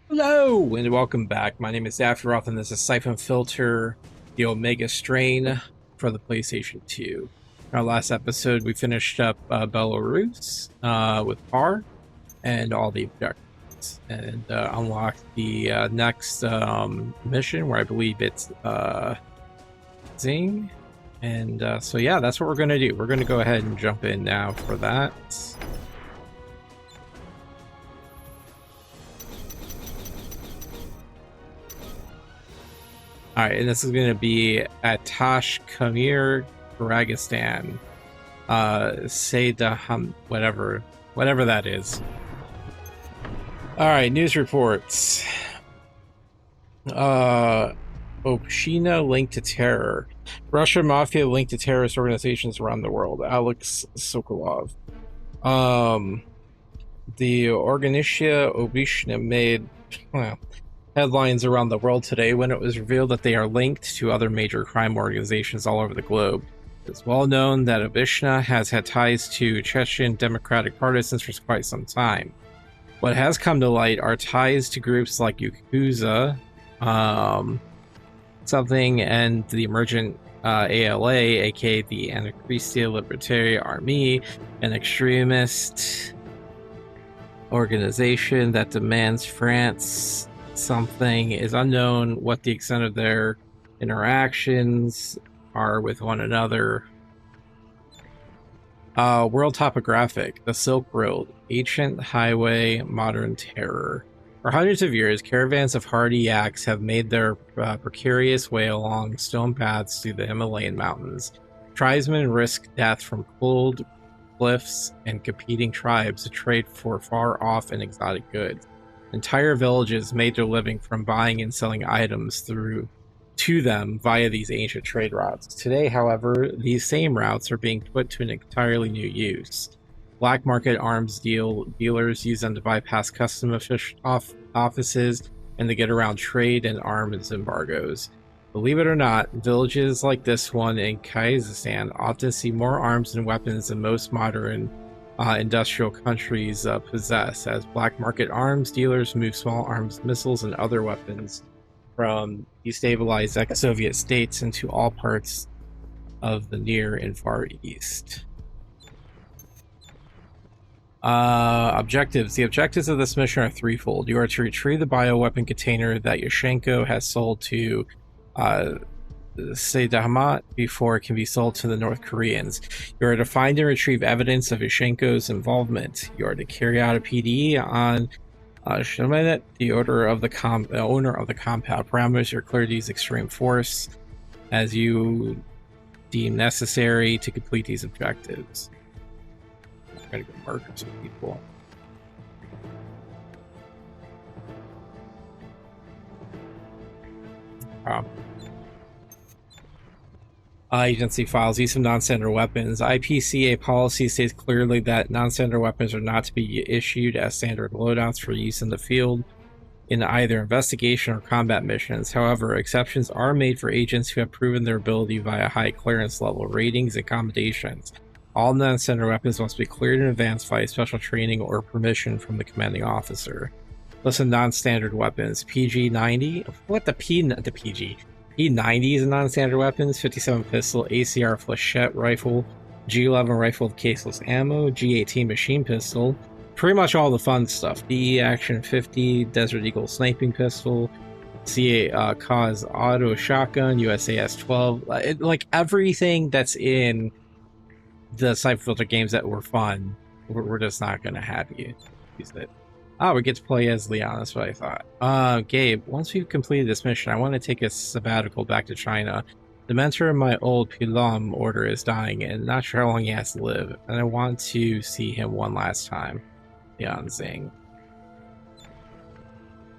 Hello and welcome back. My name is Afteroth and this is Syphon Filter, the Omega strain for the PlayStation 2. In our last episode, we finished up Belarus with Karl and all the objectives and unlocked the next mission where I believe it's Zing. And so yeah, that's what we're going to do. We're going to go ahead and jump in now for that. All right, and this is going to be at Kyrgystan, Saydaham, whatever that is. All right, news reports. Opshina linked to terror. Russia mafia linked to terrorist organizations around the world. Alex Sokolov. The Organization Obishna made headlines around the world today when it was revealed that they are linked to other major crime organizations all over the globe. It's well known that Obishna has had ties to Chechen Democratic partisans for quite some time. What has come to light are ties to groups like Yakuza, something, and the emergent ALA, aka the Anarchiste Libertaire Army, an extremist organization that demands France something. Is unknown what the extent of their interactions are with one another. World topographic, the Silk Road, ancient highway, modern terror. For hundreds of years, caravans of hardy yaks have made their precarious way along stone paths through the Himalayan mountains. Tribesmen risk death from cold cliffs and competing tribes to trade for far off and exotic goods. Entire villages made their living from buying and selling items to them via these ancient trade routes. Today, however, these same routes are being put to an entirely new use. Black market arms dealers use them to bypass custom offices and to get around trade and arms embargoes. Believe it or not, villages like this one in Kyrgyzstan often see more arms and weapons than most modern industrial countries possess, as black market arms dealers move small arms missiles and other weapons from destabilized ex-Soviet states into all parts of the Near and Far East. Objectives. The objectives of this mission are threefold. You are to retrieve the bioweapon container that Yushchenko has sold to Saydahmat before it can be sold to the North Koreans. You are to find and retrieve evidence of Yushchenko's involvement. You are to carry out a PD on Shemenet, the owner of the compound. Parameters are clear to use extreme force as you deem necessary to complete these objectives. I'm gonna go murder some people. Agency files. Use of non-standard weapons. I.P.C.A. policy states clearly that non-standard weapons are not to be issued as standard loadouts for use in the field in either investigation or combat missions. However, exceptions are made for agents who have proven their ability via high clearance level ratings and accommodations. All non-standard weapons must be cleared in advance via special training or permission from the commanding officer. List of non-standard weapons. PG-90. What the PG? P90 is a non-standard weapons, 57 pistol, ACR flechette rifle, G11 rifle with caseless ammo, G18 machine pistol, pretty much all the fun stuff. DE Action 50, Desert Eagle sniping pistol, CA Cause auto shotgun, USAS 12, like everything that's in the Syphon Filter games that were fun, we're just not going to have you use it. Oh, we get to play as Leon, that's what I thought. Gabe, once we've completed this mission, I want to take a sabbatical back to China. The mentor of my old Pilom order is dying, and not sure how long he has to live, and I want to see him one last time. Leon Zing.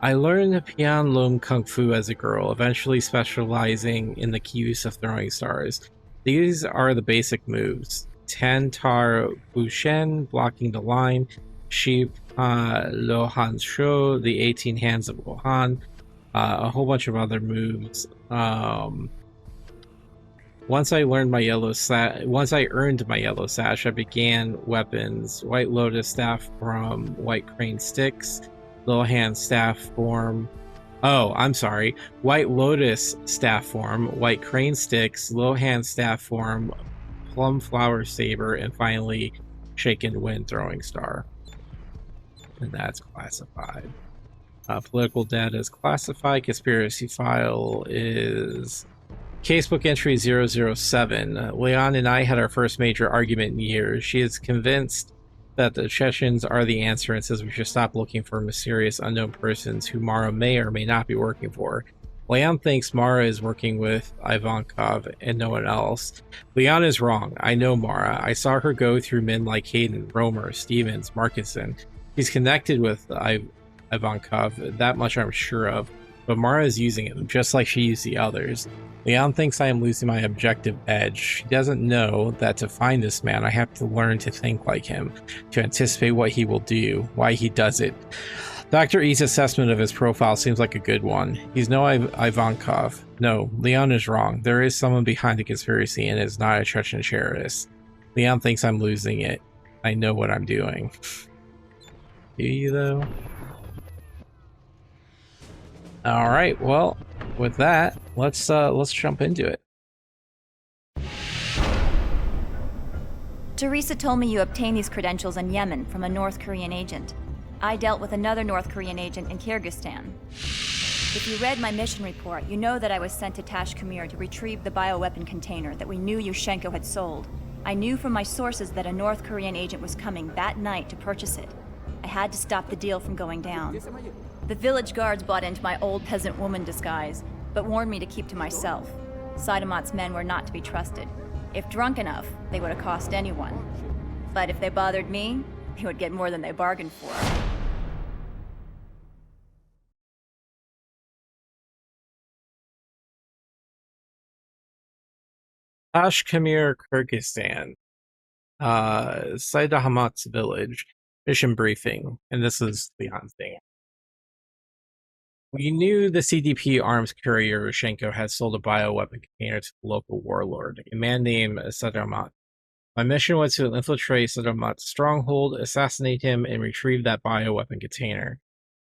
I learned Pian Lum Kung Fu as a girl, eventually specializing in the use of throwing stars. These are the basic moves. Tan Tar Bushen, blocking the line, Sheep Lohan Sho, the 18 hands of Lohan, a whole bunch of other moves. Once I earned my yellow sash, I began weapons. White Lotus staff from White Crane sticks, Little Hand staff form. Oh, I'm sorry. White Lotus staff form, White Crane sticks, Little Hand staff form, Plum Flower saber, and finally Shaken Wind throwing star. And that's classified. Political data is classified. Conspiracy file is casebook entry 007. Leon and I had our first major argument in years. She is convinced that the Chechens are the answer and says we should stop looking for mysterious unknown persons who Mara may or may not be working for. Leon thinks Mara is working with Ivankov and no one else. Leon is wrong. I know Mara. I saw her go through men like Hayden, Romer, Stevens, Markinson. She's connected with Ivankov, that much I'm sure of, but Mara is using him just like she used the others. Leon thinks I am losing my objective edge. She doesn't know that to find this man, I have to learn to think like him, to anticipate what he will do, why he does it. Dr. E's assessment of his profile seems like a good one. He's no Ivankov. No, Leon is wrong. There is someone behind the conspiracy and it's not a Chechen terrorist. Leon thinks I'm losing it. I know what I'm doing. Do you, though? All right, well, with that, let's jump into it. Teresa told me you obtained these credentials in Yemen from a North Korean agent. I dealt with another North Korean agent in Kyrgyzstan. If you read my mission report, you know that I was sent to Tashkemir to retrieve the bioweapon container that we knew Yushchenko had sold. I knew from my sources that a North Korean agent was coming that night to purchase it. I had to stop the deal from going down. The village guards bought into my old peasant woman disguise, but warned me to keep to myself. Sidamat's men were not to be trusted. If drunk enough, they would have cost anyone. But if they bothered me, they would get more than they bargained for. Tashkemir, Kyrgyzstan. Sidamat's village. Mission briefing. And this is Leon's thing. We knew the CDP arms courier Yushchenko had sold a bioweapon container to the local warlord, a man named Sidamat. My mission was to infiltrate Sidamat's stronghold, assassinate him, and retrieve that bioweapon container.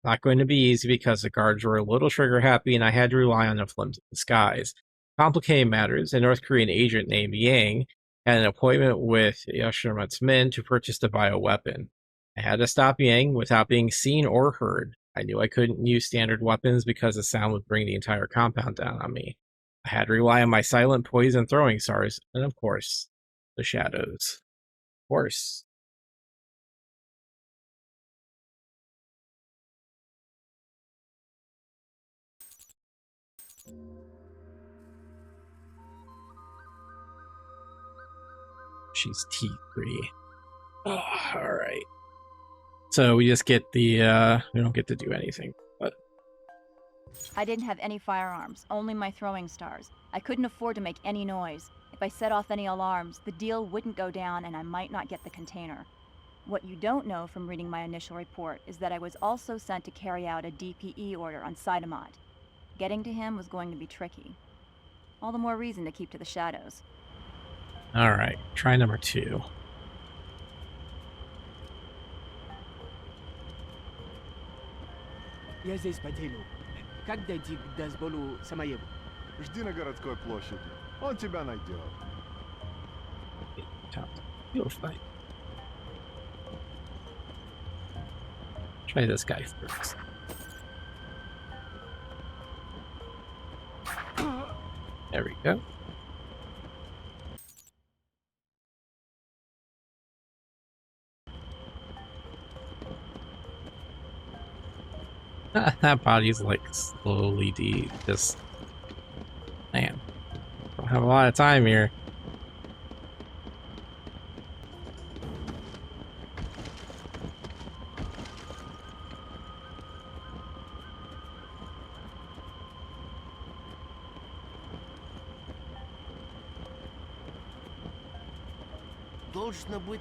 Not going to be easy because the guards were a little trigger happy and I had to rely on a flimsy disguise. Complicated matters, a North Korean agent named Yang had an appointment with Yushchenko's men to purchase the bioweapon. I had to stop Yang without being seen or heard. I knew I couldn't use standard weapons because the sound would bring the entire compound down on me. I had to rely on my silent poison throwing stars, and of course, the shadows. Of course. She's T3. Oh, alright. So we just get the, we don't get to do anything, but... I didn't have any firearms, only my throwing stars. I couldn't afford to make any noise. If I set off any alarms, the deal wouldn't go down and I might not get the container. What you don't know from reading my initial report is that I was also sent to carry out a DPE order on Sidamat. Getting to him was going to be tricky. All the more reason to keep to the shadows. Alright, try number 2. Я здесь по делу. Как дойти к Дазболу Самоеву? Жди на городской площади. Он тебя найдет. You'll fight. Try this guy first. There we go. That body's like slowly just... Man, don't have a lot of time here. Должно быть...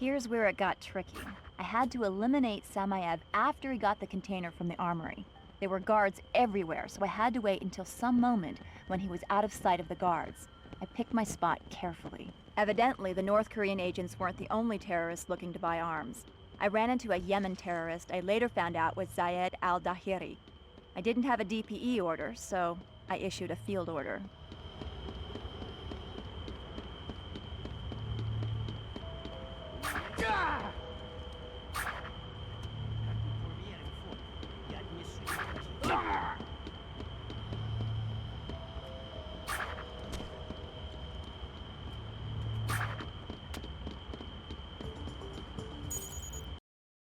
Here's where it got tricky. I had to eliminate Samayev after he got the container from the armory. There were guards everywhere, so I had to wait until some moment when he was out of sight of the guards. I picked my spot carefully. Evidently, the North Korean agents weren't the only terrorists looking to buy arms. I ran into a Yemen terrorist I later found out was Zayed al-Dahiri. I didn't have a DPE order, so I issued a field order.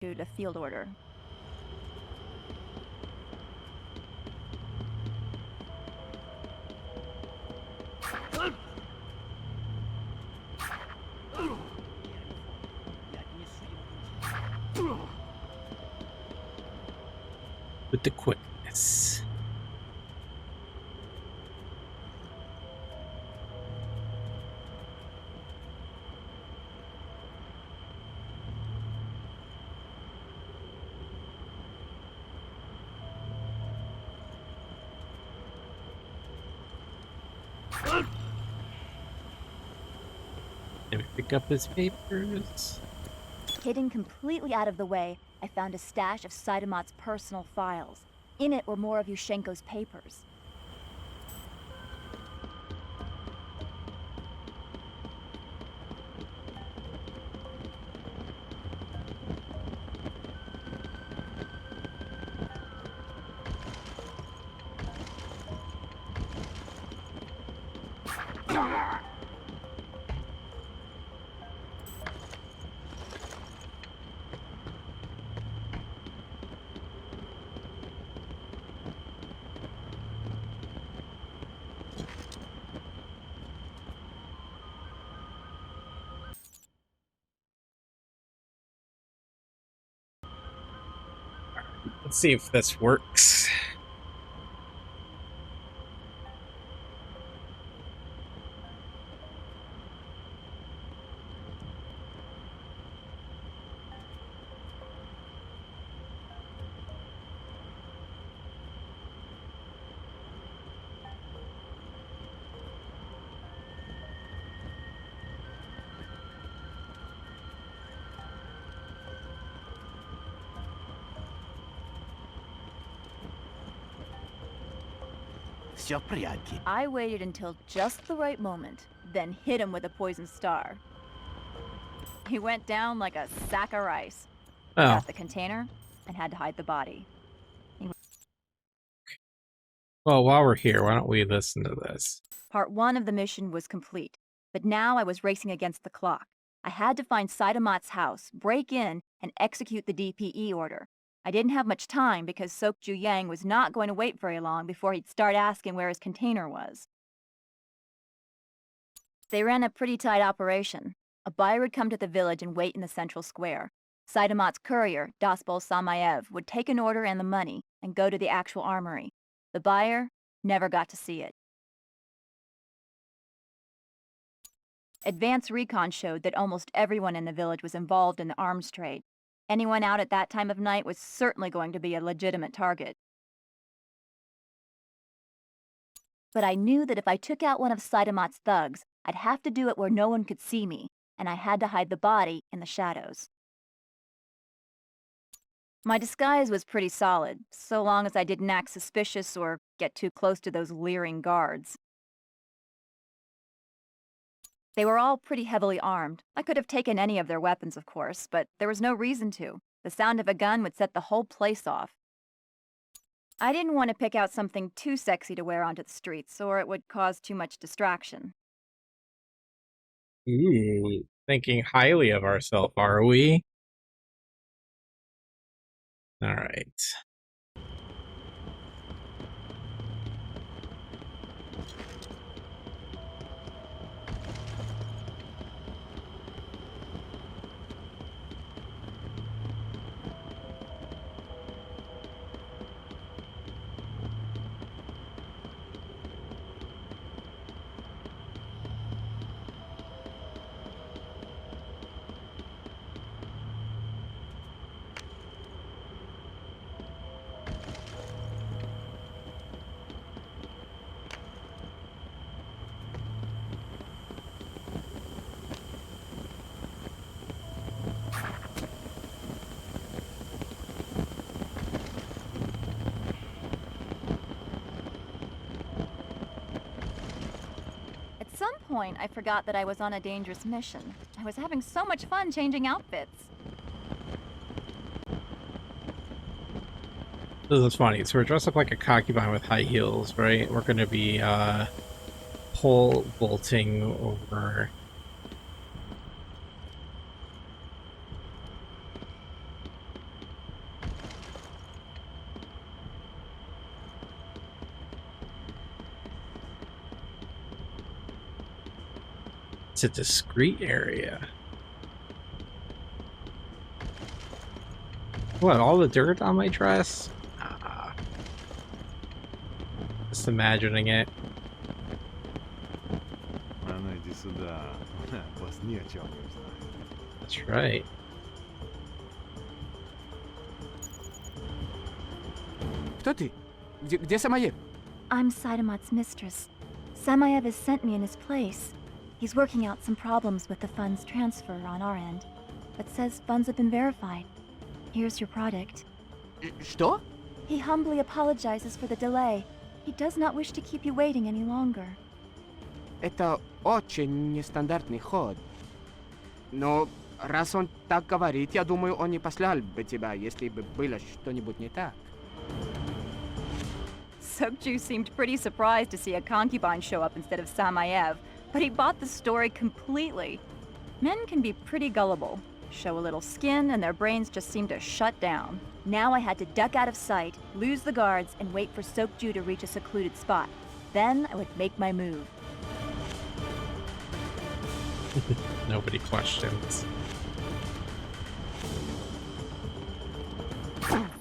Issued a field order. With the quickness. Let me pick up his papers. Hidden completely out of the way, I found a stash of Sydamat's personal files. In it were more of Yushchenko's papers. Let's see if this works. I waited until just the right moment, then hit him with a poison star. He went down like a sack of rice. Oh. Got the container and had to hide the body. Well, while we're here, why don't we listen to this? Part 1 of the mission was complete, but now I was racing against the clock. I had to find Sydamat's house, break in, and execute the DPE order. I didn't have much time because Sokju Yang was not going to wait very long before he'd start asking where his container was. They ran a pretty tight operation. A buyer would come to the village and wait in the central square. Sydamat's courier, Daspol Samayev, would take an order and the money and go to the actual armory. The buyer never got to see it. Advanced recon showed that almost everyone in the village was involved in the arms trade. Anyone out at that time of night was certainly going to be a legitimate target. But I knew that if I took out one of Sydamat's thugs, I'd have to do it where no one could see me, and I had to hide the body in the shadows. My disguise was pretty solid, so long as I didn't act suspicious or get too close to those leering guards. They were all pretty heavily armed. I could have taken any of their weapons, of course, but there was no reason to. The sound of a gun would set the whole place off. I didn't want to pick out something too sexy to wear onto the streets, or it would cause too much distraction. Ooh, thinking highly of ourselves, are we? All right. point, I forgot that I was on a dangerous mission. I was having so much fun changing outfits. This is funny. So we're dressed up like a concubine with high heels, right? We're going to be pole vaulting over. It's a discreet area. What, all the dirt on my dress? Ah. Just imagining it. А ну иди сюда. Вас ни о чем не знаю. That's right. Кто ты? Где Самоев? I'm Saidamat's mistress. Samayev has sent me in his place. He's working out some problems with the funds transfer on our end, but says funds have been verified. Here's your product. Что? He humbly apologizes for the delay. He does not wish to keep you waiting any longer. Это очень нестандартный ход. Но раз он так говорит, я думаю, он не послал бы тебя, если бы было что-нибудь не так. Sokju seemed pretty surprised to see a concubine show up instead of Samayev, but he bought the story completely. Men can be pretty gullible, show a little skin, and their brains just seem to shut down. Now I had to duck out of sight, lose the guards, and wait for Sokju to reach a secluded spot. Then I would make my move. Nobody questions.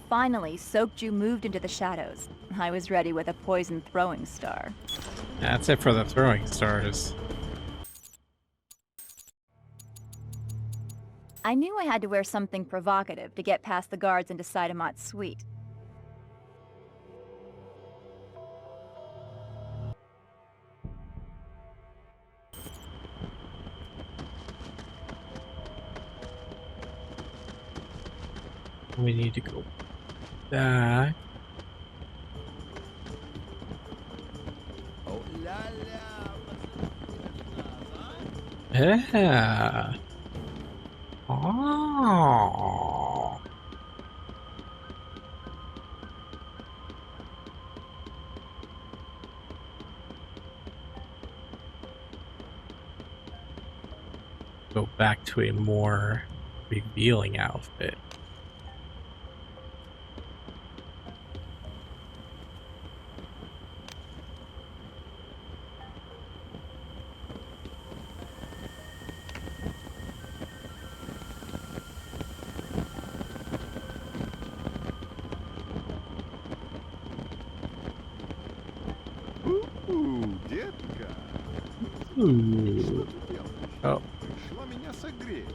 Finally, Sokju moved into the shadows. I was ready with a poison throwing star. That's it for the throwing stars. I knew I had to wear something provocative to get past the guards into Saidamat's suite. We need to go back. Yeah. Oh. Go back to a more revealing outfit. Детка. Ooh. Что ты делаешь? Oh. Пришла меня согреть.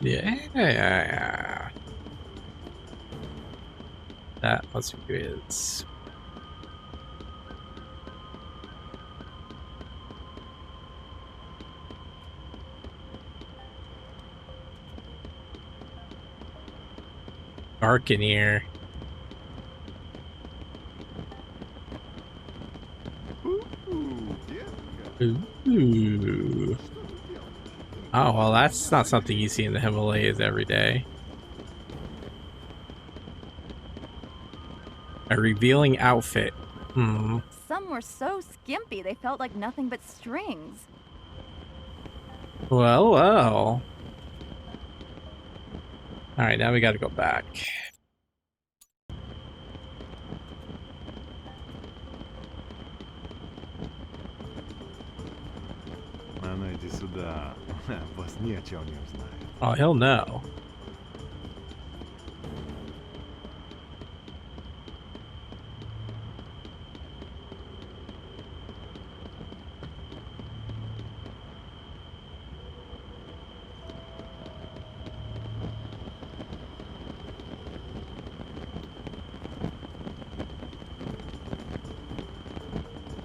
Yeah. That was good. Dark in here. Детка. Ooh. Oh, well, that's not something you see in the Himalayas every day. A revealing outfit. Hmm. Some were so skimpy they felt like nothing but strings. Well, well. Alright, now we gotta go back. А ну иди сюда. Вас ни о чем не узнаю. Oh, he'll know.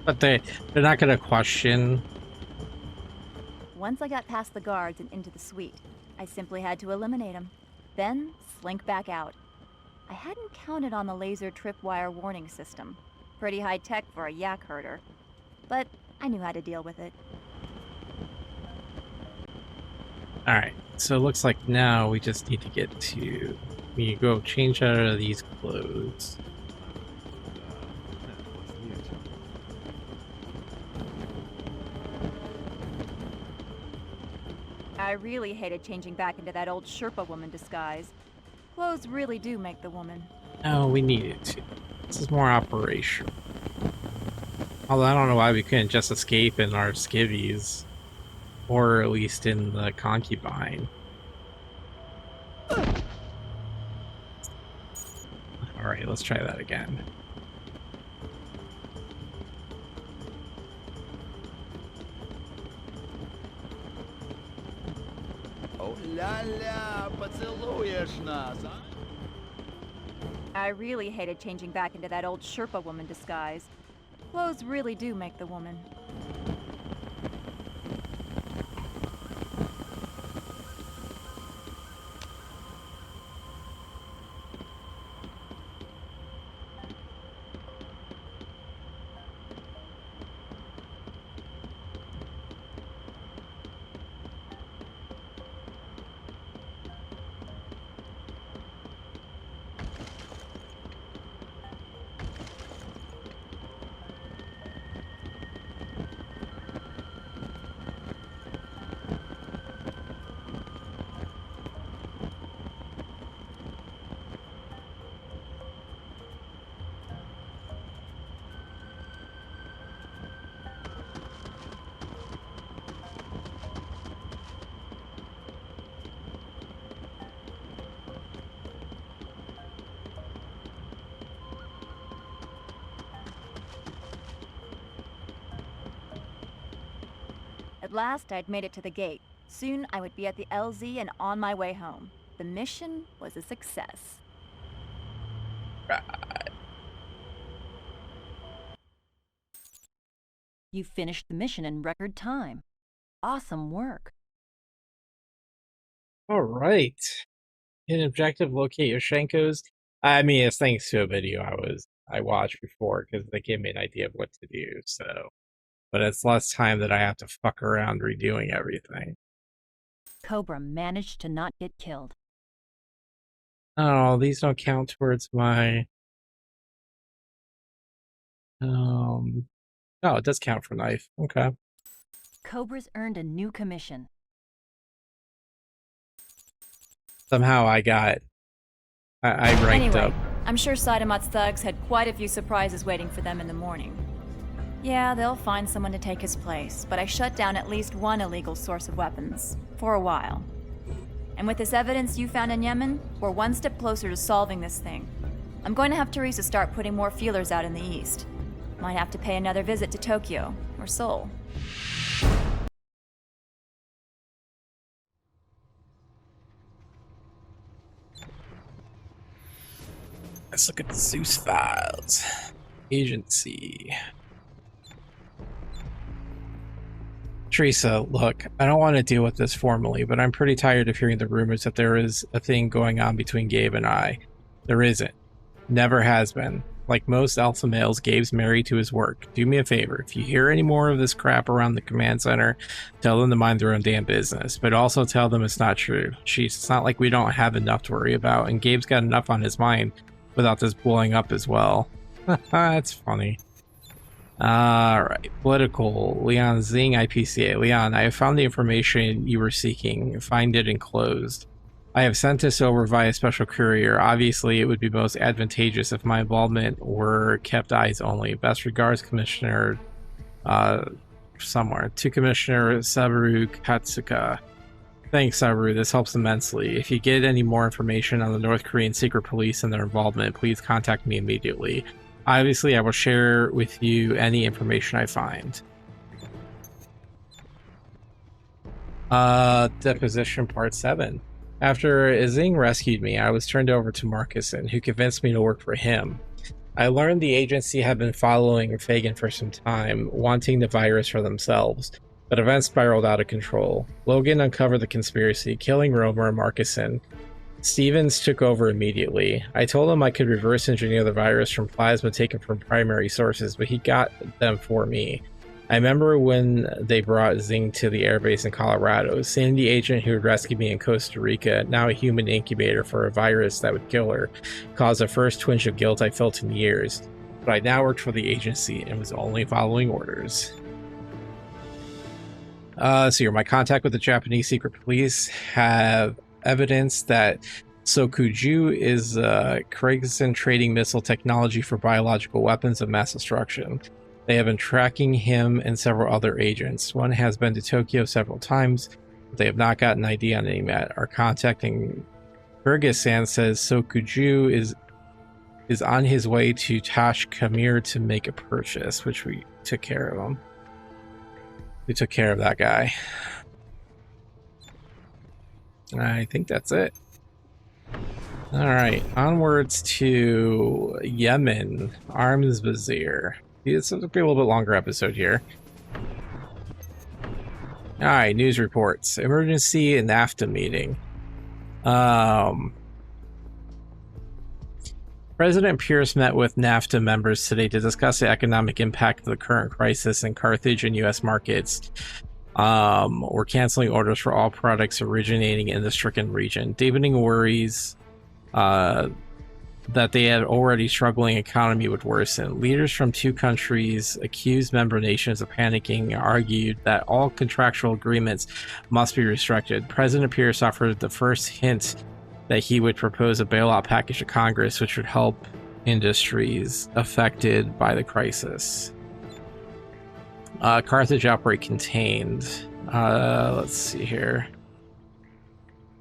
But they're not gonna question. Once I got past the guards and into the suite, I simply had to eliminate them. Then, slink back out. I hadn't counted on the laser tripwire warning system. Pretty high tech for a yak herder. But I knew how to deal with it. Alright, so it looks like now we just need to get to... You go change out of these clothes. I really hated changing back into that old Sherpa woman disguise. Clothes really do make the woman. No, we needed to. This is more operational. Although I don't know why we couldn't just escape in our skivvies. Or at least in the concubine. Alright, let's try that again. Oh la la, поцелуешь нас, а? I really hated changing back into that old Sherpa woman disguise. Clothes really do make the woman. At last, I'd made it to the gate. Soon, I would be at the LZ and on my way home. The mission was a success. You finished the mission in record time. Awesome work. Alright. Hidden objective, locate Yoshenko's. I mean, it's thanks to a video I watched before, because they gave me an idea of what to do, so... But it's less time that I have to fuck around redoing everything. Cobra managed to not get killed. Oh, these don't count towards my... Oh, it does count for knife. Okay. Cobra's earned a new commission. Somehow I ranked up. I'm sure Saidamat's thugs had quite a few surprises waiting for them in the morning. Yeah, they'll find someone to take his place, but I shut down at least one illegal source of weapons. For a while. And with this evidence you found in Yemen, we're one step closer to solving this thing. I'm going to have Teresa start putting more feelers out in the east. Might have to pay another visit to Tokyo, or Seoul. Let's look at the Zeus files. Agency. Teresa, look, I don't want to deal with this formally, but I'm pretty tired of hearing the rumors that there is a thing going on between Gabe and I. There isn't. Never has been. Like most alpha males, Gabe's married to his work. Do me a favor, if you hear any more of this crap around the command center, tell them to mind their own damn business, but also tell them it's not true. Jeez, it's not like we don't have enough to worry about, and Gabe's got enough on his mind without this blowing up as well. That's funny. Alright, political. Leon Zing, I.P.C.A. Leon, I have found the information you were seeking. Find it enclosed. I have sent this over via special courier. Obviously, it would be most advantageous if my involvement were kept eyes only. Best regards, Commissioner... somewhere. To Commissioner Sabaru Katsuka. Thanks, Sabaru. This helps immensely. If you get any more information on the North Korean secret police and their involvement, please contact me immediately. Obviously, I will share with you any information I find. Deposition Part 7. After Izing rescued me, I was turned over to Marcuson, who convinced me to work for him. I learned the agency had been following Fagin for some time, wanting the virus for themselves, but events spiraled out of control. Logan uncovered the conspiracy, killing Romer and Marcuson. Stevens took over immediately. I told him I could reverse engineer the virus from plasma taken from primary sources, but he got them for me. I remember when they brought Zing to the airbase in Colorado. Sandy agent who had rescued me in Costa Rica, now a human incubator for a virus that would kill her, caused the first twinge of guilt I felt in years. But I now worked for the agency and was only following orders. So here, my contact with the Japanese secret police have evidence that Sokuju is Kyrgyzstan trading missile technology for biological weapons of mass destruction. They have been tracking him and several other agents. One has been to Tokyo several times, but they have not gotten an ID on him yet. Our contact in Kyrgyzstan says Sokuju is on his way to Tashkemir to make a purchase, which we took care of him. We took care of that guy. I think that's it. All right, onwards to Yemen, Arms Bazaar. It's going to be a little bit longer episode here. All right, news reports. Emergency NAFTA meeting. President Pierce met with NAFTA members today to discuss the economic impact of the current crisis in Carthage and U.S. markets. We're canceling orders for all products originating in the stricken region. Deepening worries that they had already struggling economy would worsen. Leaders from two countries accused member nations of panicking and argued that all contractual agreements must be restricted. President Pierce offered the first hint that he would propose a bailout package to Congress, which would help industries affected by the crisis. Carthage outbreak contained. Let's see here.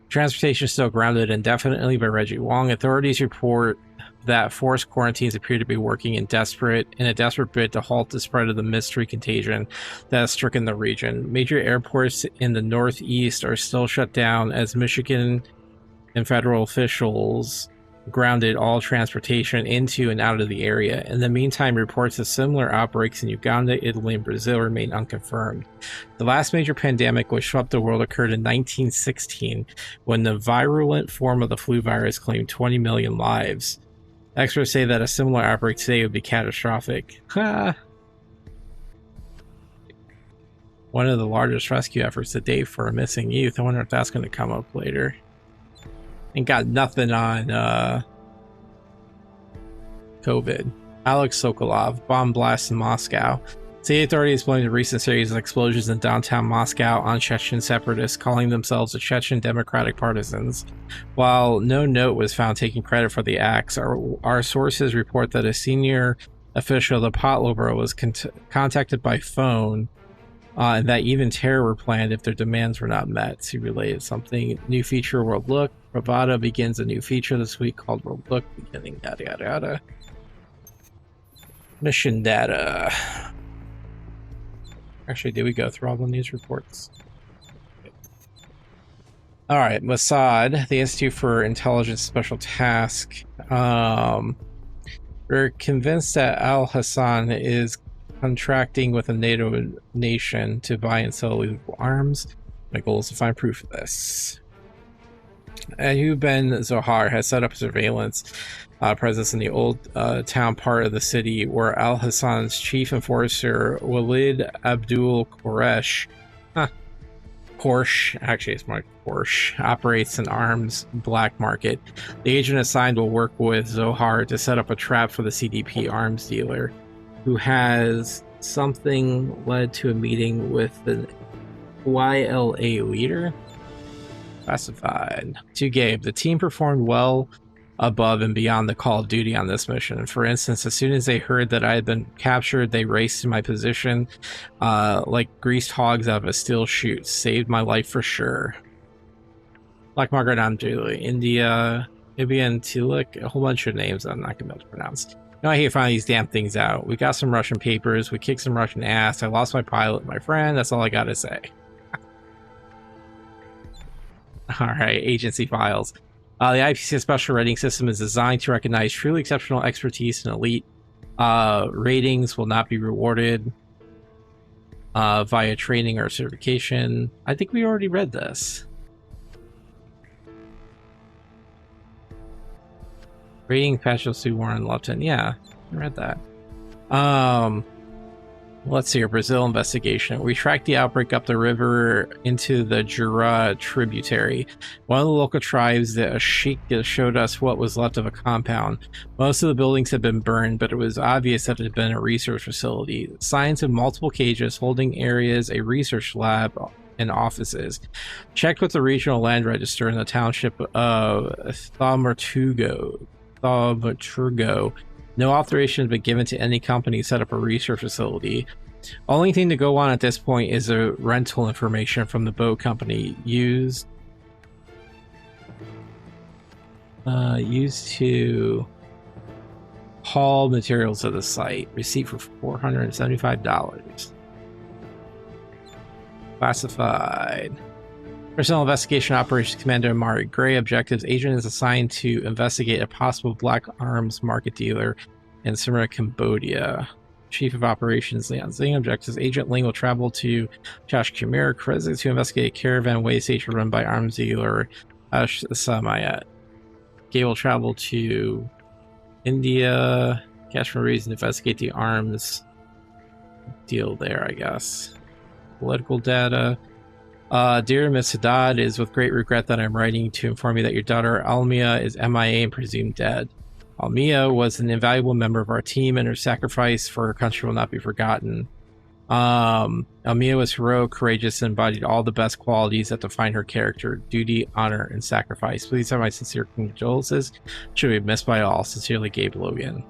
Transportation is still grounded indefinitely by Reggie Wong. Authorities report that forced quarantines appear to be working in a desperate bid to halt the spread of the mystery contagion that has stricken the region. Major airports in the northeast are still shut down as Michigan and federal officials grounded all transportation into and out of the area. In the meantime, reports of similar outbreaks in Uganda, Italy, and Brazil remain unconfirmed. The last major pandemic which swept the world occurred in 1916, when the virulent form of the flu virus claimed 20 million lives. Experts say that a similar outbreak today would be catastrophic. One of the largest rescue efforts to date for a missing youth. I wonder if that's going to come up later. Ain't got nothing on COVID. Alex Sokolov, bomb blast in Moscow. State authorities blamed the recent series of explosions in downtown Moscow on Chechen separatists calling themselves the Chechen Democratic Partisans. While no note was found taking credit for the acts, our sources report that a senior official of the Politburo was contacted by phone and that even terror were planned if their demands were not met. He related something. New feature, World Look. Bravado begins a new feature this week called World Look, beginning yada yada yada. Mission data. Actually, did we go through all the news reports? All right, Mossad, the Institute for Intelligence Special Task. We're convinced that Al Hassan is contracting with a NATO nation to buy and sell illegal arms. My goal is to find proof of this. Ayub Ben Zohar has set up surveillance presence in the old town part of the city where Al Hassan's chief enforcer Walid Abdul Quresh, Porsche, actually it's more like Porsche, operates an arms black market. The agent assigned will work with Zohar to set up a trap for the CDP arms dealer, who has something led to a meeting with the YLA leader. Classified. To Gabe, the team performed well above and beyond the call of duty on this mission. For instance, as soon as they heard that I had been captured, they raced to my position like greased hogs out of a steel chute. Saved my life for sure. Black Margaret Amjuli, India, Ibian Tiluk, a whole bunch of names I'm not going to be able to pronounce. No, I hate finding these damn things out. We got some Russian papers, we kicked some Russian ass, I lost my pilot and my friend, that's all I gotta say. Alright, agency files. The I.P.C.A special rating system is designed to recognize truly exceptional expertise and elite. Ratings will not be rewarded via training or certification. I think we already read this. Rating Special Sue Warren Lupton. Yeah, I read that. Let's see, our Brazil investigation. We tracked the outbreak up the river into the Jura tributary. One of the local tribes, the Ashika, showed us what was left of a compound. Most of the buildings had been burned, but it was obvious that it had been a research facility. Signs of multiple cages, holding areas, a research lab, and offices. Checked with the regional land register in the township of Thaumaturgo. No authorization has been given to any company to set up a research facility. Only thing to go on at this point is the rental information from the boat company used to haul materials to the site. Receipt for $475. Classified. Personnel Investigation Operations Commander Amari Gray. Objectives: Agent is assigned to investigate a possible black arms market dealer in Samara, Cambodia. Chief of Operations Leon Zing. Objectives: Agent Ling will travel to Tashkemir, Kyrgyzstan to investigate a caravan way station run by arms dealer Ash Samayat. Gabe will travel to India, cash for reason, investigate the arms deal there, I guess. Political data. Dear Miss Haddad, it is with great regret that I'm writing to inform you that your daughter Almia is MIA and presumed dead. Almia was an invaluable member of our team, and her sacrifice for her country will not be forgotten. Almia was heroic, courageous, and embodied all the best qualities that define her character: duty, honor, and sacrifice. Please have my sincere condolences. Should be missed by all. Sincerely, Gabe Logan.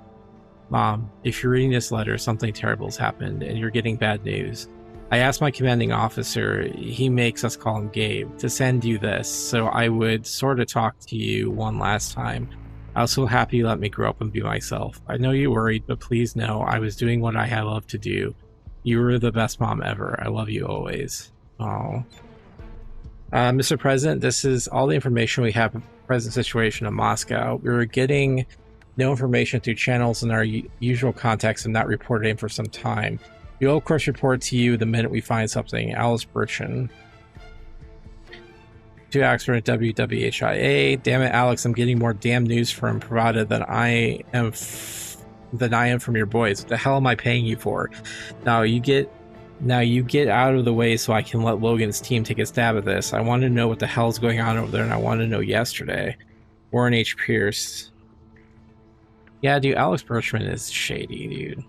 Mom, if you're reading this letter, something terrible has happened, and you're getting bad news. I asked my commanding officer, he makes us call him Gabe, to send you this, so I would sort of talk to you one last time. I was so happy you let me grow up and be myself. I know you worried, but please know I was doing what I had loved to do. You were the best mom ever. I love you always. Oh. Mr. President, this is all the information we have of the present situation in Moscow. We were getting no information through channels in our usual contacts and not reported in for some time. We will, of course, report to you the minute we find something. Alice Burchin. To Oxford WWHIA. Damn it, Alex, I'm getting more damn news from Pravada than I am from your boys. What the hell am I paying you for? Now you get out of the way so I can let Logan's team take a stab at this. I want to know what the hell's going on over there, and I want to know yesterday. Warren H. Pierce. Yeah, dude, Alex Birchman is shady, dude.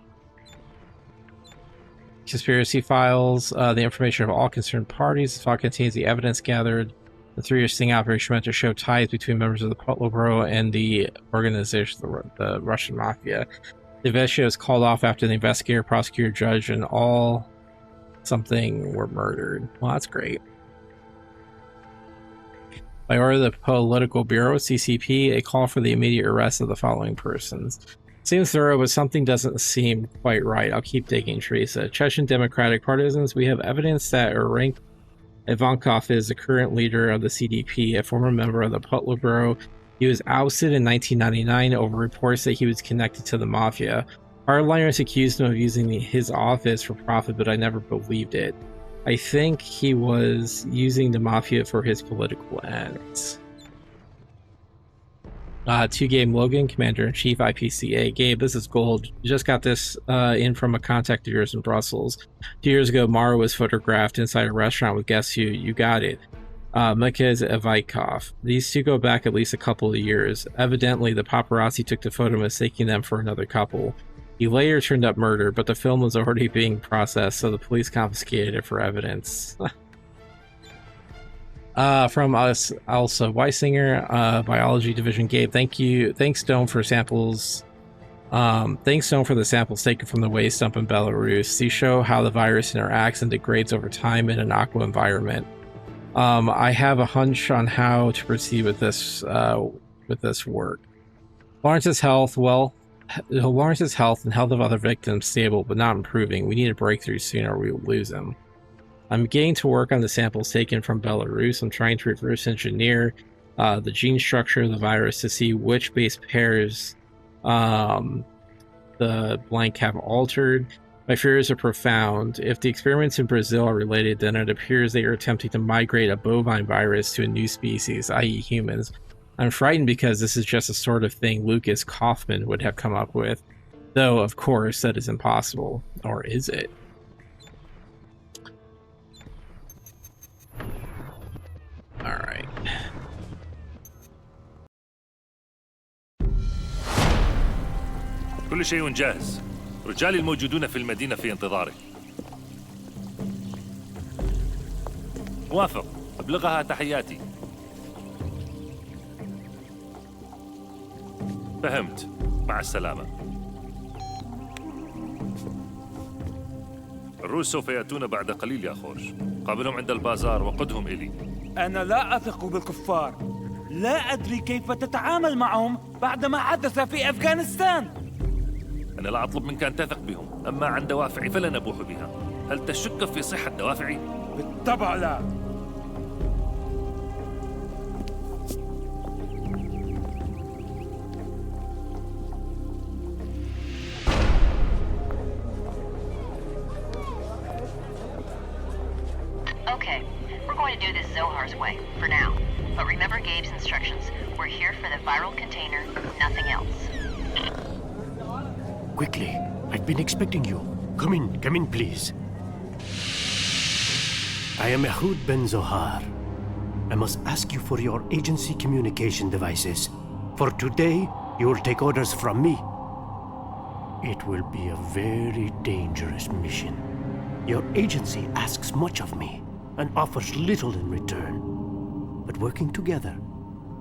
Conspiracy files, the information of all concerned parties. This file contains the evidence gathered. The 3-year sting operation meant to show ties between members of the Politburo and the organization, the Russian Mafia. The investigation was called off after the investigator, prosecutor, judge, and all something were murdered. Well, that's great. By order of the Political Bureau, CCP, a call for the immediate arrest of the following persons. Seems thorough, but something doesn't seem quite right. I'll keep digging, Teresa. Chechen Democratic Partisans, we have evidence that Orenk Ivankov is the current leader of the CDP, a former member of the Politburo. He was ousted in 1999 over reports that he was connected to the Mafia. Hardliners accused him of using his office for profit, but I never believed it. I think he was using the Mafia for his political ends. To Gabe Logan, Commander-in-Chief, I.P.C.A. Gabe, this is gold. You just got this in from a contact of yours in Brussels. 2 years ago, Mara was photographed inside a restaurant with guess who? You got it. Mikhail Ivankov. These two go back at least a couple of years. Evidently, the paparazzi took the photo mistaking them for another couple. He later turned up murder, but the film was already being processed, so the police confiscated it for evidence. From us, Elsa Weisinger, Biology Division. Gabe, thank you. Thanks, Stone, for samples. Thanks, Stone, for the samples taken from the waste dump in Belarus. These show how the virus interacts and degrades over time in an aqua environment. I have a hunch on how to proceed with this work. Lawrence's health, Lawrence's health and health of other victims stable, but not improving. We need a breakthrough soon or we will lose him. I'm getting to work on the samples taken from Belarus. I'm trying to reverse engineer the gene structure of the virus to see which base pairs the blank have altered. My fears are profound. If the experiments in Brazil are related, then it appears they are attempting to migrate a bovine virus to a new species, i.e. humans. I'm frightened because this is just the sort of thing Lucas Kaufman would have come up with. Though, of course, that is impossible. Or is it? كل شيء جاهز. رجالي الموجودون في المدينة في انتظارك. موافق. أبلغها تحياتي. فهمت. مع السلامة. الروس سوف يأتون بعد قليل يا خورش. قابلهم عند البازار وقدهم إلي. أنا لا أثق بالكفار. لا أدري كيف تتعامل معهم بعد ما حدث في أفغانستان. أنا لا أطلب منك أن تثق بهم، أما عن دوافعي فلن أبوح بها. هل تشك في صحة دوافعي؟ بالطبع لا. Okay, we're going to do this Zohar's way, for now. But remember Gabe's instructions. We're here for the viral container, nothing else. Quickly, I've been expecting you. Come in, please. I am Ehud Ben Zohar. I must ask you for your agency communication devices. For today, you will take orders from me. It will be a very dangerous mission. Your agency asks much of me and offers little in return. But working together,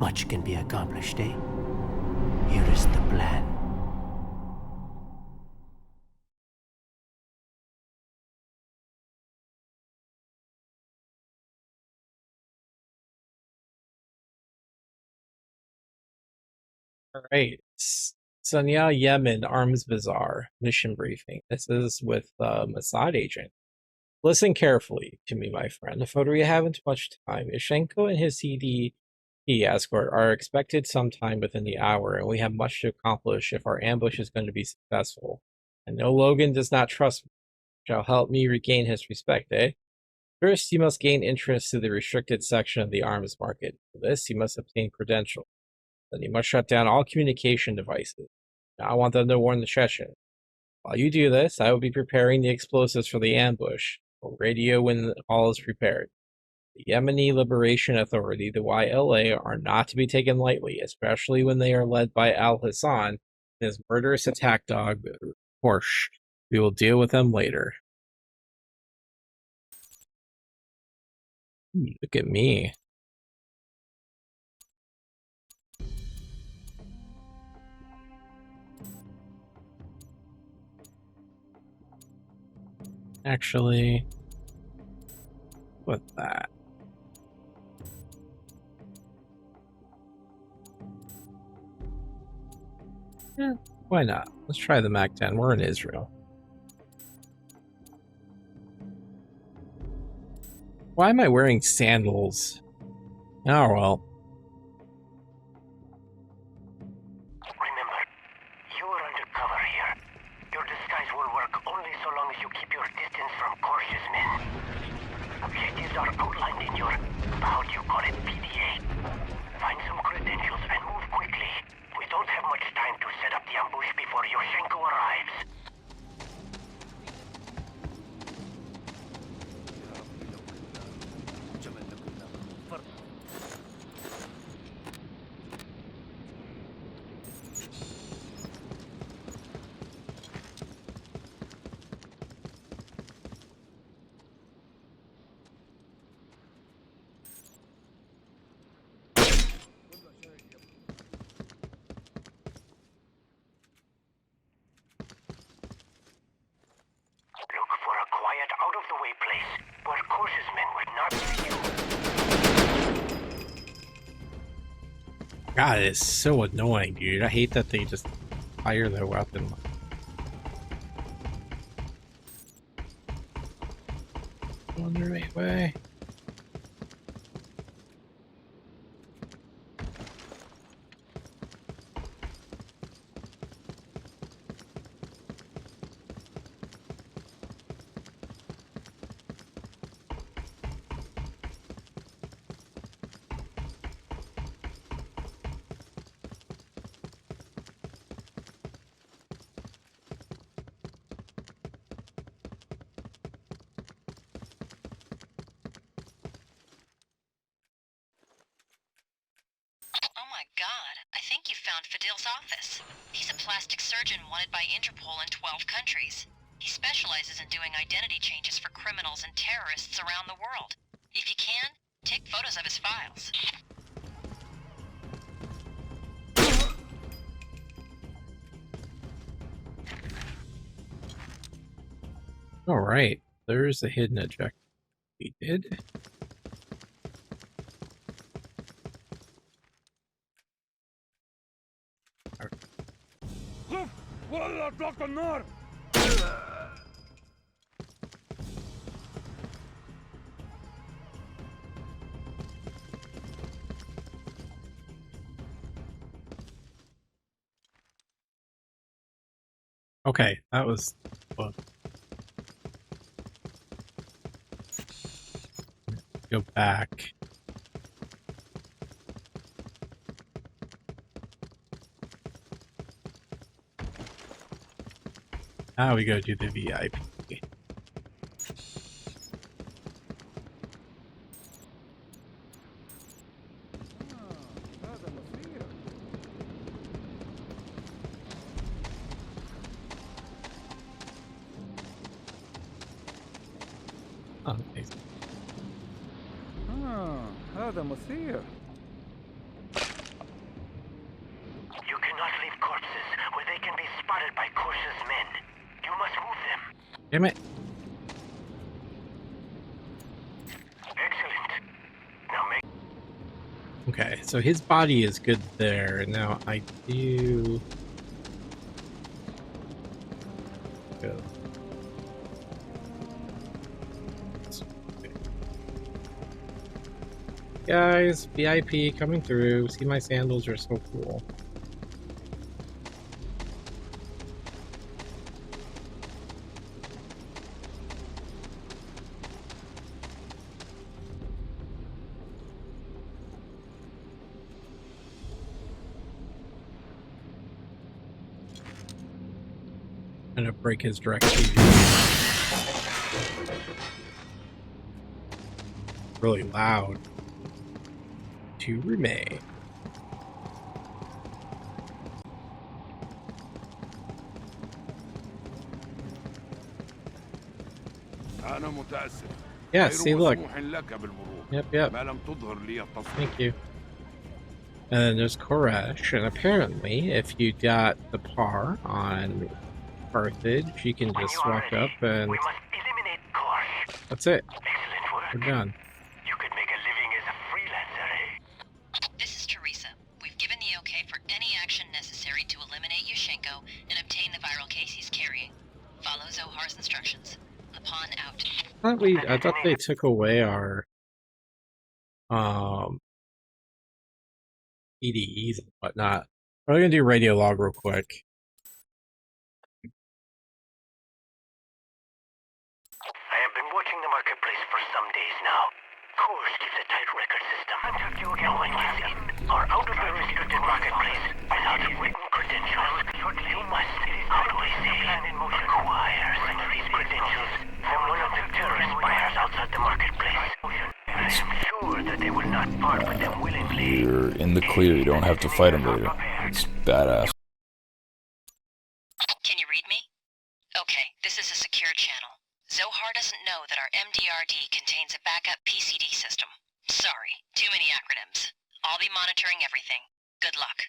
much can be accomplished, eh? Here is the plan. All right. So now Yemen Arms Bazaar mission briefing. This is with Mossad agent. Listen carefully to me, my friend. For we haven't much time. Ishenko and his CDP escort are expected sometime within the hour, and we have much to accomplish if our ambush is going to be successful. I know Logan does not trust me. Shall help me regain his respect, eh? First, you must gain entrance to the restricted section of the arms market. For this, you must obtain credentials. Then you must shut down all communication devices. Now, I want them to warn the Chechen. While you do this, I will be preparing the explosives for the ambush. We'll radio when all is prepared. The Yemeni Liberation Authority, the YLA, are not to be taken lightly, especially when they are led by Al Hassan and his murderous attack dog, Porsche. We will deal with them later. Look at me. Actually, with that. Yeah, why not? Let's try the Mac 10. We're in Israel. Why am I wearing sandals? Oh, well. Remember, you are undercover here. Your disguise will work only so long as you keep your distance from Korsh's men. Objectives are outlined in your, how do you call it, PDA. Find some credentials and move quickly. We don't have much time to set up the ambush before Yoshenko arrives. Look for a quiet, out-of-the-way place where Korsh's men would not see you. God, it's so annoying, dude. I hate that they just fire their weapon. On the right way. God, I think you found Fadil's office. He's a plastic surgeon wanted by Interpol in 12 countries. He specializes in doing identity changes for criminals and terrorists around the world. If you can, take photos of his files. Alright, there's a hidden objective we did. Okay, that was fun. Go back. Now we go do the VIP. Oh, nice. هذا مثير. You cannot leave corpses where they can be spotted by Korsha's men. You must move them. Damn it. Excellent. Now make... Okay, so his body is good there. Now I do... Go. Guys, VIP coming through. See, my sandals are so cool. I'm gonna break his direct TV. Really loud. To remain. أنا متأسف. Yeah, see, look. لك بالمرور. Yep. ما لم تظهر لي التصوير. Thank you. And then there's Koresh, and apparently, if you got the par on Carthage, you can just walk up and We must eliminate Korsh. that's it. Excellent work. We're done. You could make a living as a freelancer, eh? This is Teresa. We've given the okay for any action necessary to eliminate Yushenko and obtain the viral case he's carrying. Follow Zohar's instructions. Lapon out. I thought they took away our EDEs and whatnot. We're gonna do radio log real quick. I have been watching the marketplace for some days now. Korsh keeps a tight record system. No one gets in or out of the restricted marketplace without written credentials. You must, how do I say, acquire some of these credentials from one of the terrorist buyers outside the marketplace. I am sure that they will not part with them willingly. You're in the clear, you don't have to fight him later. It's badass. Can you read me? Okay, this is a secure channel. Zohar doesn't know that our MDRD contains a backup PCD system. Sorry, too many acronyms. I'll be monitoring everything. Good luck.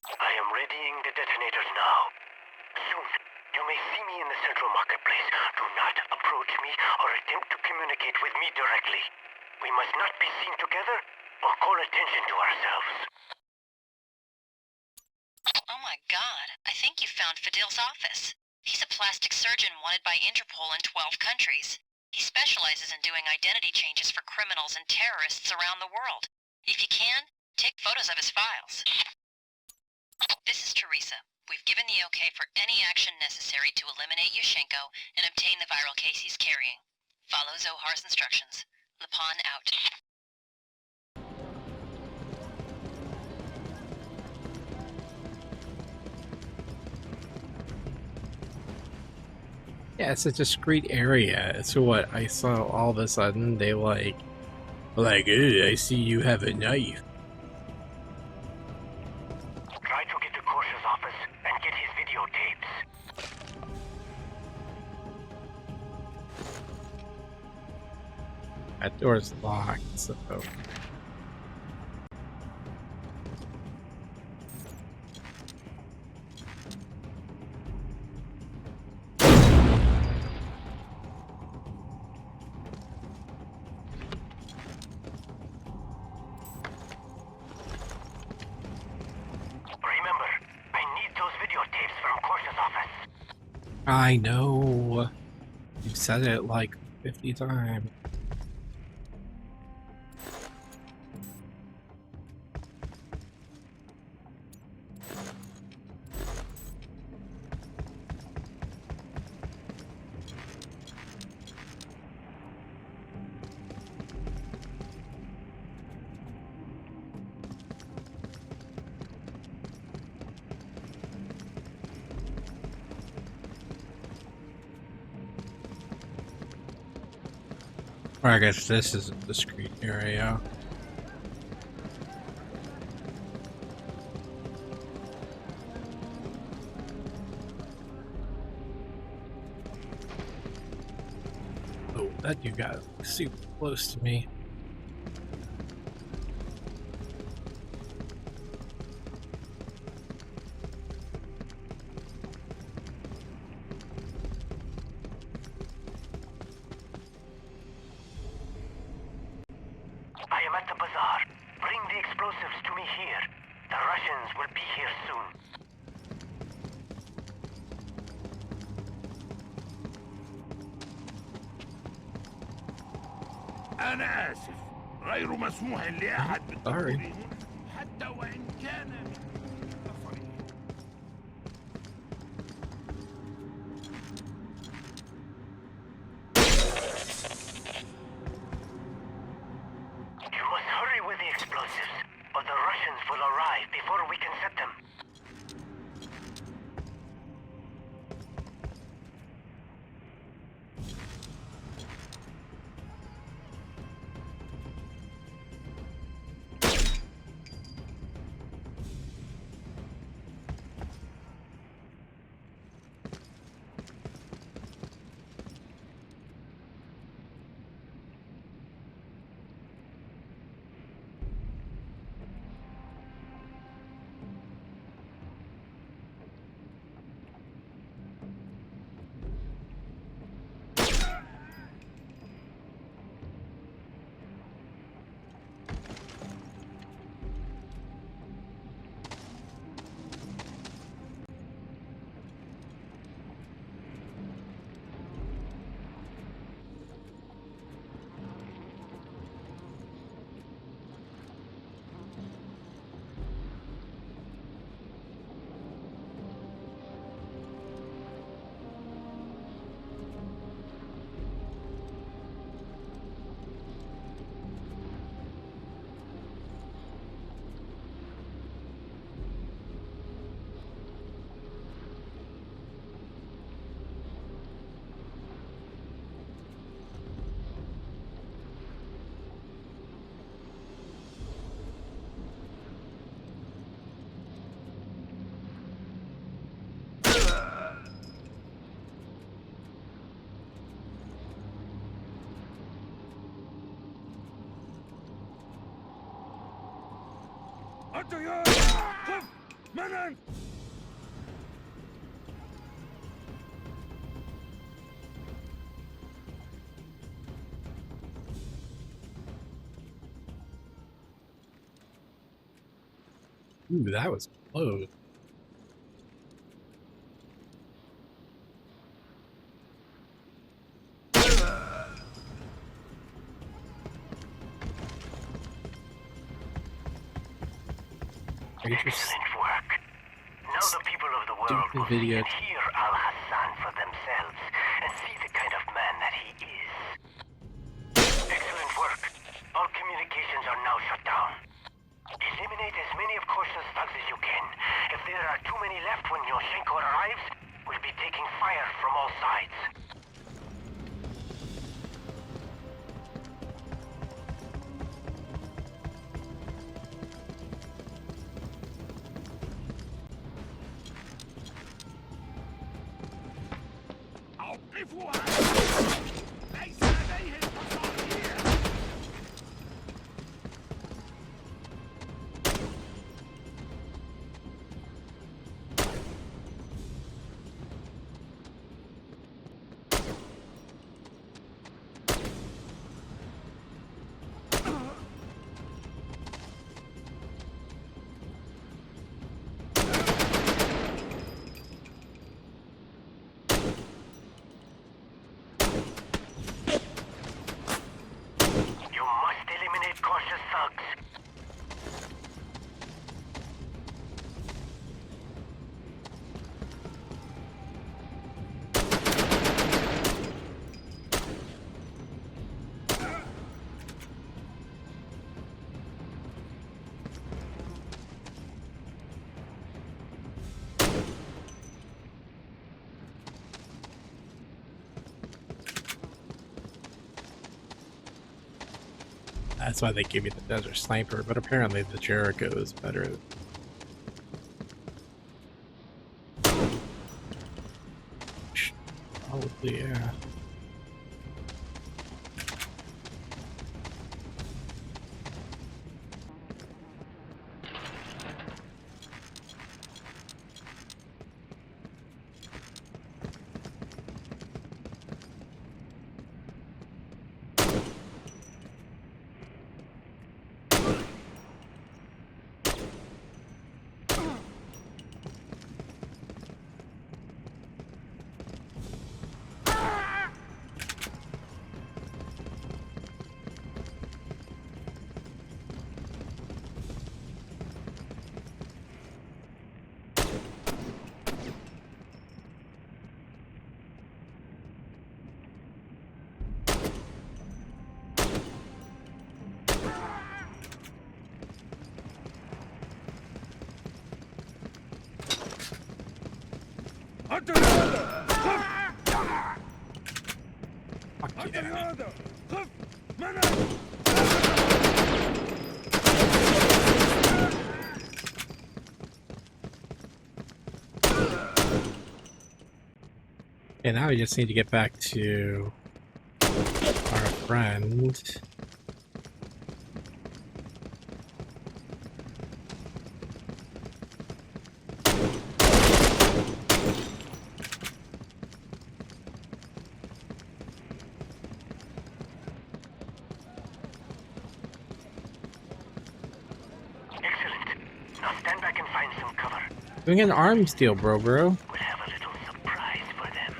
I am readying the detonators now. Soon, you may see me in the central marketplace. Do not approach me or attempt to communicate with me directly. We must not be seen together or call attention to ourselves. Oh my God, I think you found Fadil's office. He's a plastic surgeon wanted by Interpol in 12 countries. He specializes in doing identity changes for criminals and terrorists around the world. If you can, take photos of his files. This is Teresa. We've given the okay for any action necessary to eliminate Yushenko and obtain the viral case he's carrying. Follow Zohar's instructions. Lapon out. Yeah, it's a discrete area. So what I saw all of a sudden they like, "Ooh, I see you have a knife." That door's locked, so. I know. You said it like 50 times. I guess this is a discrete area. Oh, that dude got super close to me. أنا آسف، غير مسموح لأحد بالدخول هنا حتى وإن كان من سفره. You must hurry with the explosives, or the Russians will arrive before we can set them. أنت يا خف من أنت؟ Ooh, that was close. Excellent work. Now the people of the world will see and hear Al-Hassan for themselves and see the kind of man that he is. Excellent work. All communications are now shut down. Eliminate as many of Korsa's thugs as you can. If there are too many left when Yoshenko arrives, we'll be taking fire from all sides. أوقفوا ليس لديه الحصان here. That's why they give me the Desert Sniper, but apparently the Jericho is better. Probably, yeah. And now we just need to get back to our friend. Doing an arms deal, bro. We'll have a little surprise for them.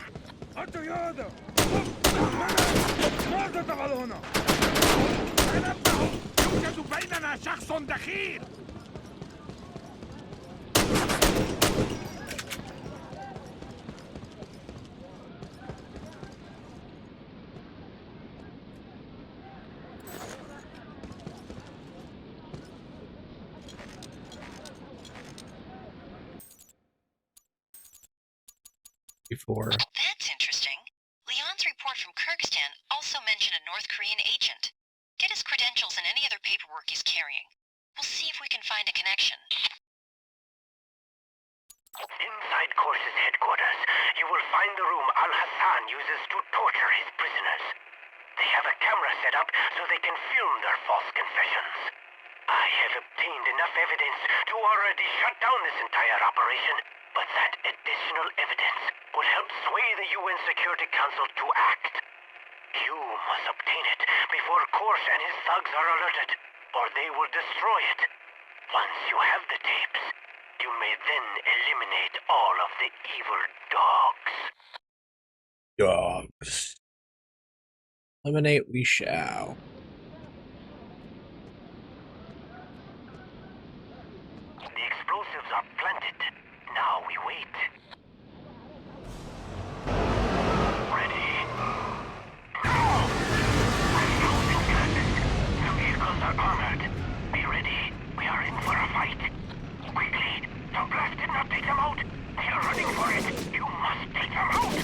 Before. That's interesting. Leon's report from Kyrgyzstan also mentioned a North Korean agent. Get his credentials and any other paperwork he's carrying. We'll see if we can find a connection. Inside Course's headquarters, you will find the room Al-Hassan uses to torture his prisoners. They have a camera set up so they can film their false confessions. I have obtained enough evidence to already shut down this entire operation, but that additional evidence will help sway the UN Security Council to act. You must obtain it before Course and his thugs are alerted, or they will destroy it. Once you have the tapes, you may then eliminate all of the evil dogs. Dogs. Eliminate we shall. The explosives are planted. Now we wait. Ready? Go! The vehicles are armored. Be ready. We are in for a fight. Quickly! The blast did not take them out. They are running for it. You must take them out.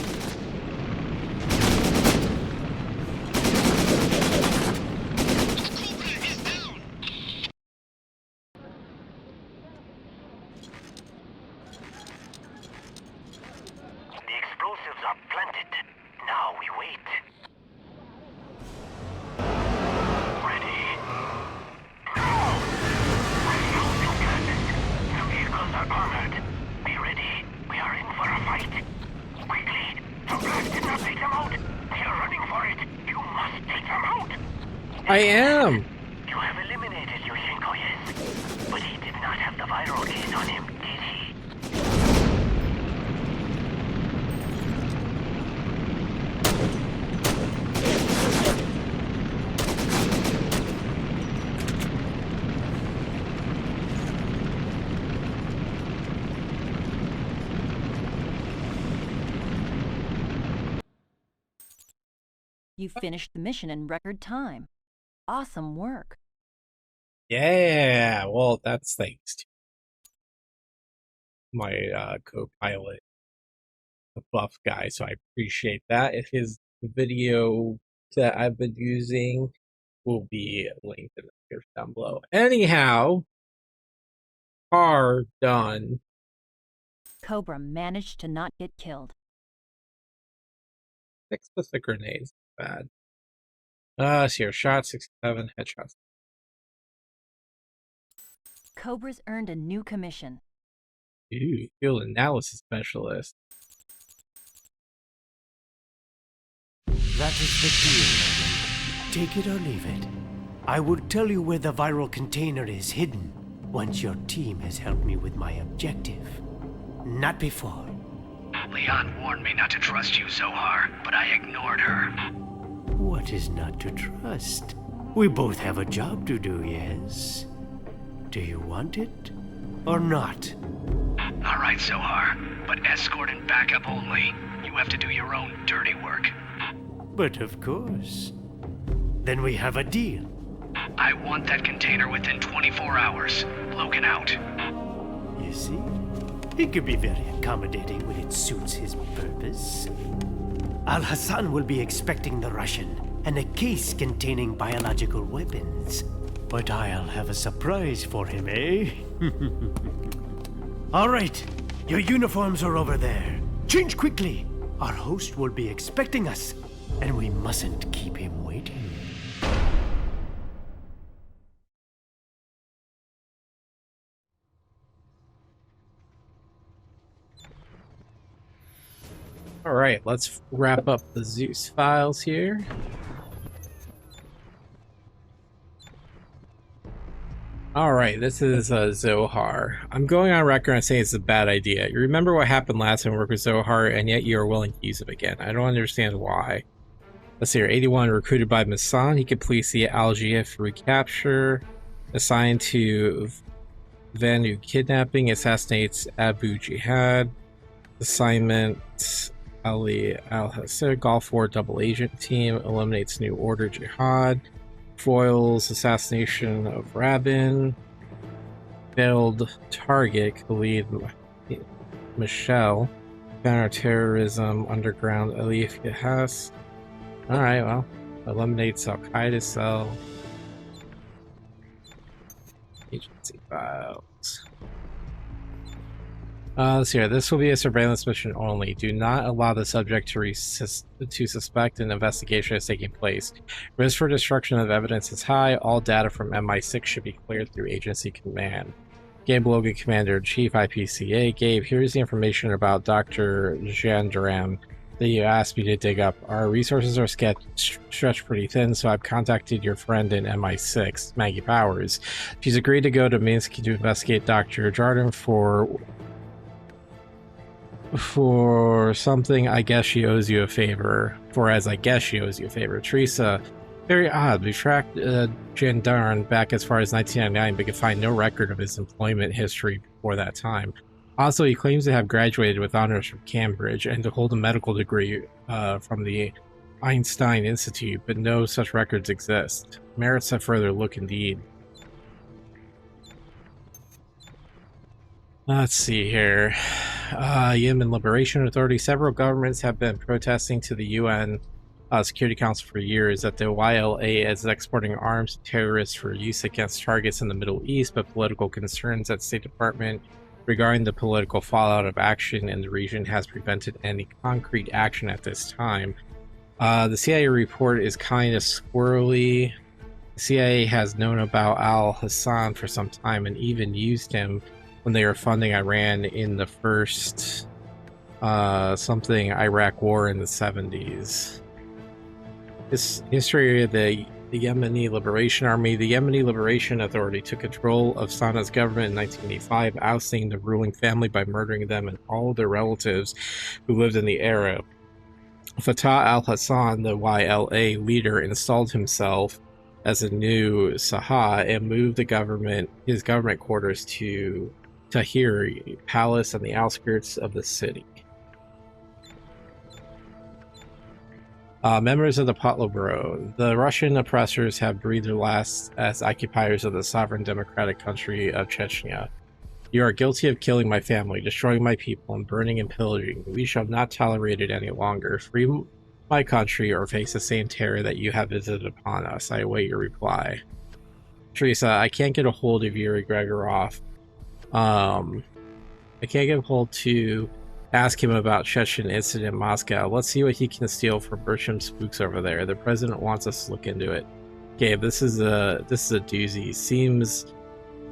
I am! You have eliminated Yushenko, yes. But he did not have the viral gene on him, did he? You finished the mission in record time. Awesome work. Yeah, well, that's thanks to my co-pilot, the buff guy, so I appreciate that. His video that I've been using will be linked in the description down below. Anyhow, are done. Cobra managed to not get killed. Fix with the grenades. Bad. So here, shot 67, headshots. Cobra's earned a new commission. Ooh, field analysis specialist. That is the deal, Logan. Take it or leave it. I will tell you where the viral container is hidden once your team has helped me with my objective. Not before. Leon warned me not to trust you, Zohar, but I ignored her. What is not to trust? We both have a job to do, yes? Do you want it? Or not? All right, Zohar, but escort and backup only. You have to do your own dirty work. But of course. Then we have a deal. I want that container within 24 hours. Logan out. You see? He could be very accommodating when it suits his purpose. Al-Hassan will be expecting the Russian and a case containing biological weapons. But I'll have a surprise for him, eh? All right, your uniforms are over there. Change quickly. Our host will be expecting us, and we mustn't keep him waiting. All right, let's wrap up the Zeus files here. All right, this is Zohar. I'm going on record and saying it's a bad idea. You remember what happened last time we worked with Zohar, and yet you are willing to use him again. I don't understand why. Let's see here. 81, recruited by Masson. He completes the Algier recapture. Assigned to Vanu kidnapping. Assassinates Abu Jihad. Assignment Ali Al-Hassir. Golf War double agent team. Eliminates New Order Jihad. Foils assassination of Rabin. Failed target, Khalid Michel. Counterterrorism, underground Alif Yahas. Alright, well, eliminates Al Qaeda cell. Agency files. Let's see here. This will be a surveillance mission only. Do not allow the subject to suspect an investigation is taking place. Risk for destruction of evidence is high. All data from MI6 should be cleared through agency command. Gabe Logan, Commander-in-Chief, I.P.C.A. Gabe, here's the information about Dr. Jandram that you asked me to dig up. Our resources are stretched pretty thin, so I've contacted your friend in MI6, Maggie Powers. She's agreed to go to Minsk to investigate Dr. Jardin for something. I guess she owes you a favor. Teresa, very odd. We tracked Jandarn back as far as 1999, but could find no record of his employment history before that time. Also, he claims to have graduated with honors from Cambridge and to hold a medical degree from the Einstein Institute, but no such records exist. Merits a further look indeed. Let's see here. Yemen Liberation Authority. Several governments have been protesting to the UN Security Council for years that the YLA is exporting arms to terrorists for use against targets in the Middle East, but political concerns at State Department regarding the political fallout of action in the region has prevented any concrete action at this time. The CIA report is kind of squirrely. The CIA has known about Al-Hassan for some time and even used him when they were funding Iran in the first something Iraq war in the 70s. This history of the Yemeni Liberation Army. The Yemeni Liberation Authority took control of Sana's government in 1985, ousting the ruling family by murdering them and all their relatives who lived in the area. Fatah al-Hassan, the YLA leader, installed himself as a new Saha and moved his government quarters to Tahiri Palace on the outskirts of the city. Members of the Politburo. The Russian oppressors have breathed their last as occupiers of the sovereign democratic country of Chechnya. You are guilty of killing my family, destroying my people, and burning and pillaging. We shall not tolerate it any longer. my country or face the same terror that you have visited upon us. I await your reply. Teresa, I can't get a hold of Yuri Gregorov. I can't get a hold to ask him about Chechen incident in Moscow. Let's see what he can steal from Bertram spooks over there. The president wants us to look into it. Gabe, this is a doozy. Seems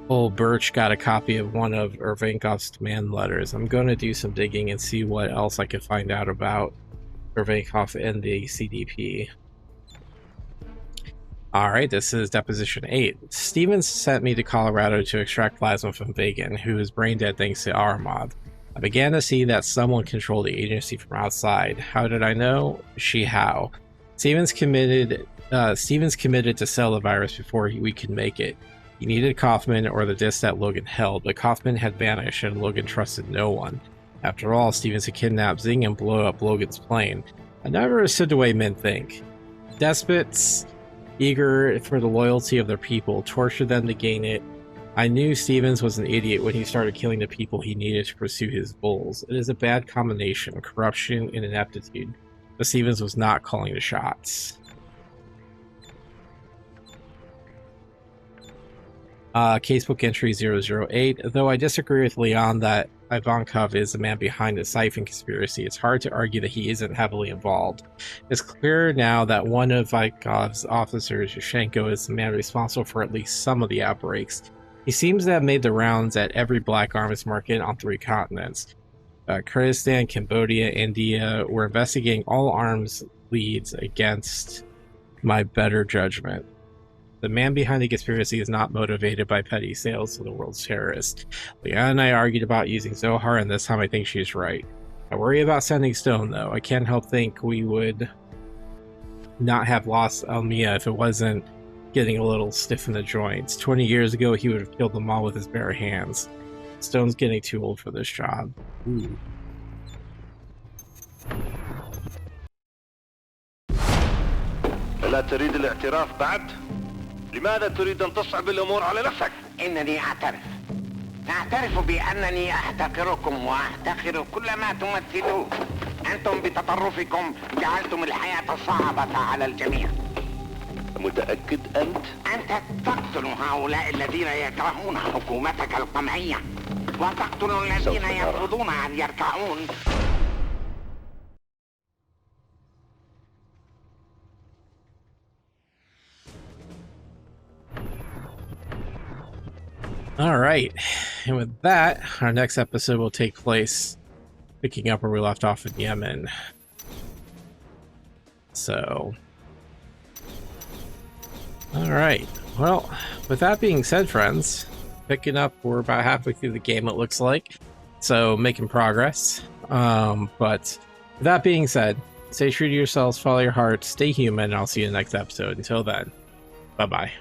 old Birch got a copy of one of Urvankov's demand letters. I'm going to do some digging and see what else I can find out about Urvankov and the CDP. Alright, this is Deposition 8. Stevens sent me to Colorado to extract plasma from Vagan, who is brain dead thanks to Aramov. I began to see that someone controlled the agency from outside. How did I know? How? Stevens committed to sell the virus before we could make it. He needed Kaufman or the disc that Logan held, but Kaufman had vanished and Logan trusted no one. After all, Stevens had kidnapped Zing and blew up Logan's plane. I never understood the way men think. Despots, eager for the loyalty of their people, tortured them to gain it. I knew Stevens was an idiot when he started killing the people he needed to pursue his goals. It is a bad combination, corruption and ineptitude. But Stevens was not calling the shots. Casebook entry 008. Though I disagree with Leon that Ivankov is the man behind the Syphon conspiracy, it's hard to argue that he isn't heavily involved. It's clear now that one of Ivankov's officers, Yushenko, is the man responsible for at least some of the outbreaks. He seems to have made the rounds at every black arms market on 3 continents. Kyrgyzstan, Cambodia, India. We're investigating all arms leads against my better judgment. The man behind the conspiracy is not motivated by petty sales to the world's terrorists. Leon and I argued about using Zohar, and this time I think she's right. I worry about sending Stone, though. I can't help think we would not have lost Almia if it wasn't getting a little stiff in the joints. 20 years ago, he would have killed them all with his bare hands. Stone's getting too old for this job. Ooh. ألا تريد الاعتراف بعد؟ لماذا تريد أن تصعب الأمور على نفسك؟ إنني أعترف بأنني أحتقركم وأحتقر كل ما تمثلوه. أنتم بتطرفكم جعلتم الحياة صعبة على الجميع. متأكد أنت؟ أنت تقتل هؤلاء الذين يكرهون حكومتك القمعية وتقتل الذين يرفضون أن يركعون. Alright, and with that, our next episode will take place picking up where we left off in Yemen. So, alright, well, with that being said, friends, picking up, we're about halfway through the game, it looks like, so making progress. But with that being said, stay true to yourselves, follow your heart, stay human, and I'll see you in the next episode. Until then, bye-bye.